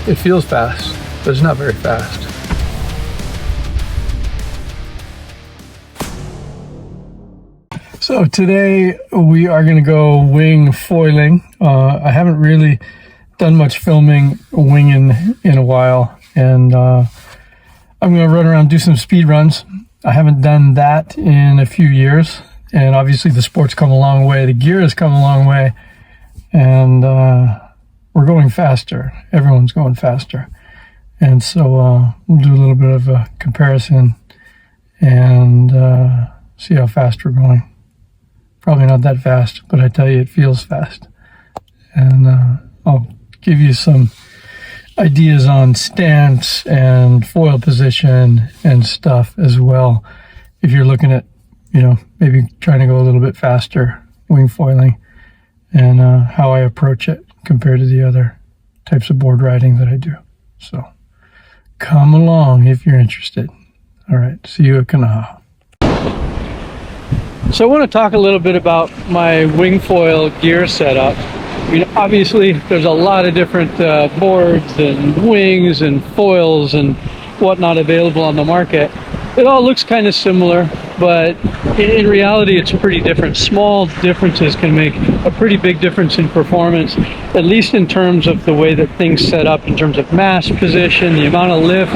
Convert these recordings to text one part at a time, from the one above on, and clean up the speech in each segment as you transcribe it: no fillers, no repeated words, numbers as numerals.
It feels fast, but it's not very fast. So today we are going to go wing foiling. I haven't really done much filming winging in a while, and I'm going to run around and do some speed runs. I haven't done that in a few years, and obviously the sport's come a long way, the gear has come a long way, and we're going faster. Everyone's going faster, and so we'll do a little bit of a comparison and see how fast we're going. Probably not that fast, but I tell you, it feels fast. And I'll give you some ideas on stance and foil position and stuff as well. If you're looking at, maybe trying to go a little bit faster wing foiling, and how I approach it compared to the other types of board riding that I do. So come along if you're interested. All right, see you at Kanaha. So I want to talk a little bit about my wing foil gear setup. Obviously there's a lot of different boards and wings and foils and whatnot available on the market. It all looks kind of similar, but in reality it's pretty different. Small differences can make a pretty big difference in performance, at least in terms of the way that things set up, in terms of mast position, the amount of lift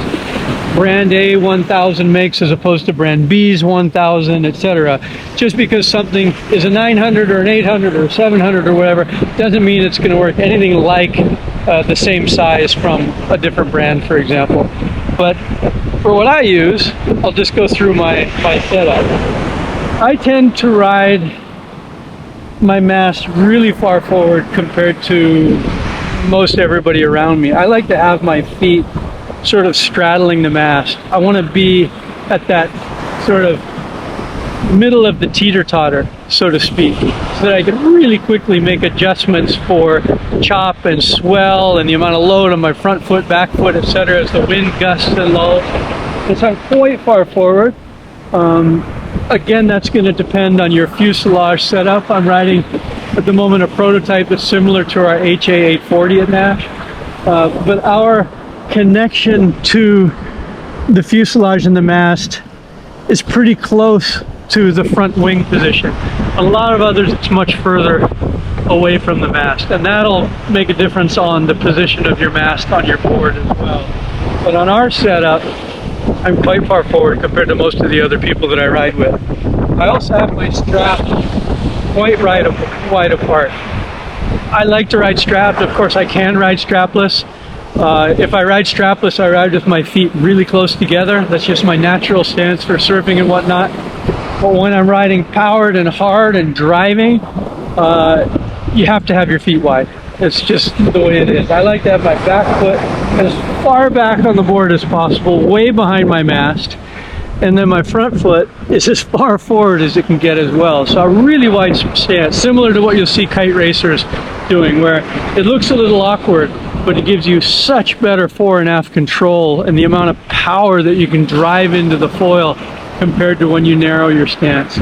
brand A 1000 makes as opposed to brand B's 1000, etc. Just because something is a 900 or an 800 or 700 or whatever doesn't mean it's going to work anything like the same size from a different brand, for example. But for what I use, I'll just go through my setup. I tend to ride my mast really far forward compared to most everybody around me. I like to have my feet sort of straddling the mast. I want to be at that sort of middle of the teeter-totter, so to speak, so that I can really quickly make adjustments for chop and swell and the amount of load on my front foot, back foot, etc. as the wind gusts and lulls. And so I'm quite far forward. Again, that's going to depend on your fuselage setup. I'm riding at the moment a prototype that's similar to our HA840 at Nash, but our connection to the fuselage and the mast is pretty close to the front wing position. A lot of others, it's much further away from the mast, and that'll make a difference on the position of your mast on your board as well. But on our setup, I'm quite far forward compared to most of the other people that I ride with. I also have my straps quite wide apart. I like to ride strapped. Of course, I can ride strapless. If I ride strapless, I ride with my feet really close together. That's just my natural stance for surfing and whatnot. But when I'm riding powered and hard and driving, you have to have your feet wide. It's just the way it is. I like to have my back foot as far back on the board as possible, way behind my mast. And then my front foot is as far forward as it can get as well. So a really wide stance, similar to what you'll see kite racers doing, where it looks a little awkward, but it gives you such better fore and aft control and the amount of power that you can drive into the foil compared to when you narrow your stance.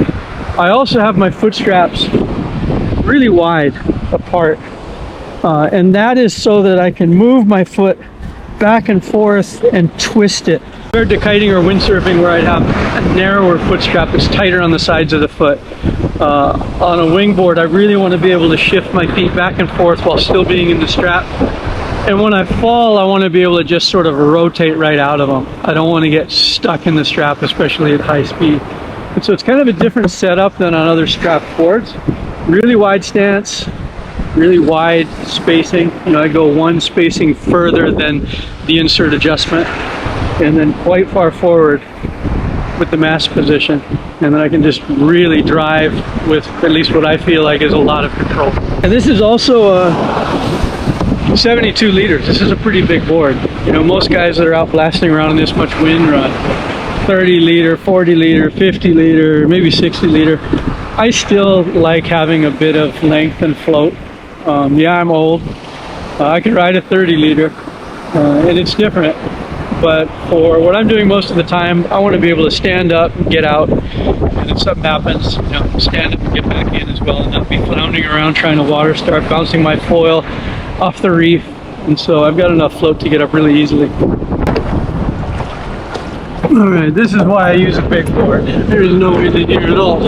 I also have my foot straps really wide apart, and that is so that I can move my foot back and forth and twist it. Compared to kiting or windsurfing, where I'd have a narrower foot strap that's tighter on the sides of the foot. On a wingboard, I really want to be able to shift my feet back and forth while still being in the strap. And when I fall, I want to be able to just sort of rotate right out of them. I don't want to get stuck in the strap, especially at high speed. And so it's kind of a different setup than on other strap boards. Really wide stance, really wide spacing. I go one spacing further than the insert adjustment, and then quite far forward with the mast position. And then I can just really drive with at least what I feel like is a lot of control. And this is also a 72 liters. This is a pretty big board. Most guys that are out blasting around in this much wind run 30 liter, 40 liter, 50 liter, maybe 60 liter. I still like having a bit of length and float. Yeah, I'm old. I can ride a 30 liter, and it's different. But for what I'm doing most of the time, I want to be able to stand up and get out, and if something happens, stand up and get back in as well, and not be floundering around trying to water start, bouncing my foil off the reef. And so I've got enough float to get up really easily. All right, this is why I use a big board. There's no wind in here at all.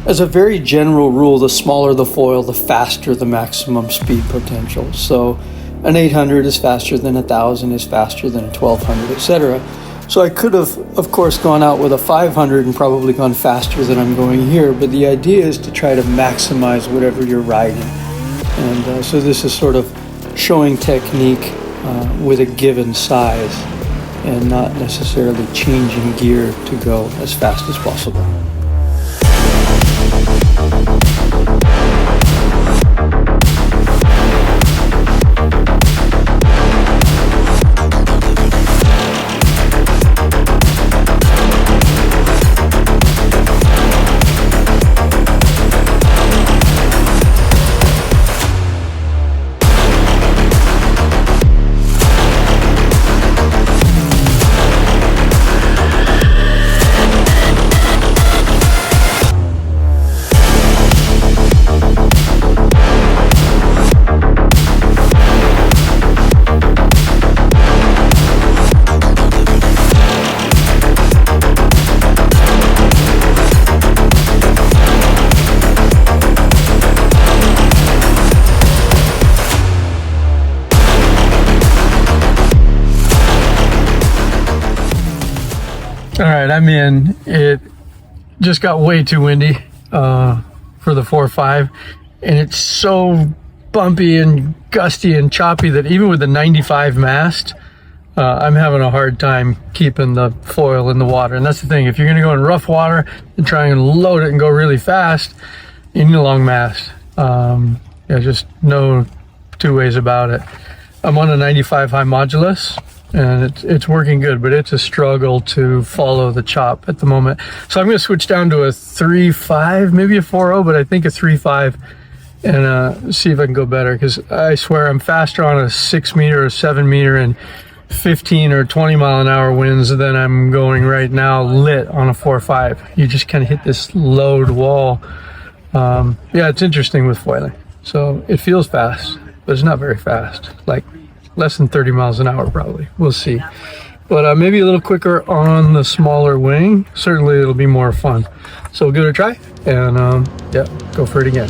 As a very general rule, the smaller the foil, the faster the maximum speed potential. So an 800 is faster than 1,000, is faster than a 1,200, etc. So I could have, of course, gone out with a 500 and probably gone faster than I'm going here, but the idea is to try to maximize whatever you're riding. And so this is sort of showing technique with a given size and not necessarily changing gear to go as fast as possible. All right, I'm in. It just got way too windy for the 4.5, and it's so bumpy and gusty and choppy that even with the 95 mast, I'm having a hard time keeping the foil in the water. And that's the thing, if you're gonna go in rough water and try and load it and go really fast, you need a long mast. Yeah, just no two ways about it. I'm on a 95 high modulus, and it's working good, but it's a struggle to follow the chop at the moment. So I'm going to switch down to a 3.5, maybe a 4.0, but I think a 3.5, and see if I can go better, because I swear I'm faster on a 6 meter or 7 meter and 15 or 20 mile an hour winds than I'm going right now lit on a 4.5. You just kind of hit this load wall. Yeah, it's interesting with foiling. So it feels fast, but it's not very fast, like less than 30 miles an hour probably. We'll see. But maybe a little quicker on the smaller wing. Certainly it'll be more fun. So we'll give it a try and yeah, go for it again.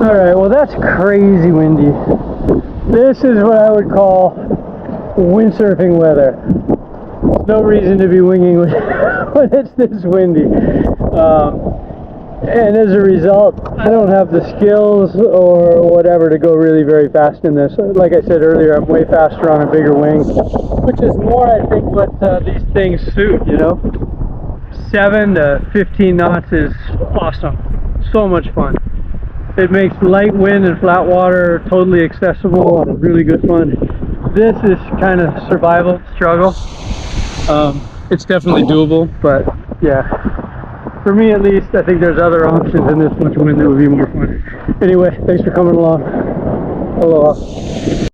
All right, well that's crazy windy. This is what I would call windsurfing weather. There's no reason to be winging when it's this windy. And as a result, I don't have the skills or whatever to go really very fast in this. Like I said earlier, I'm way faster on a bigger wing, which is more, I think, what these things suit, you know? 7 to 15 knots is awesome. So much fun. It makes light wind and flat water totally accessible and really good fun. This is kind of survival struggle. It's definitely doable, but yeah, for me at least, I think there's other options in this much wind that would be more fun. Anyway, thanks for coming along. Aloha.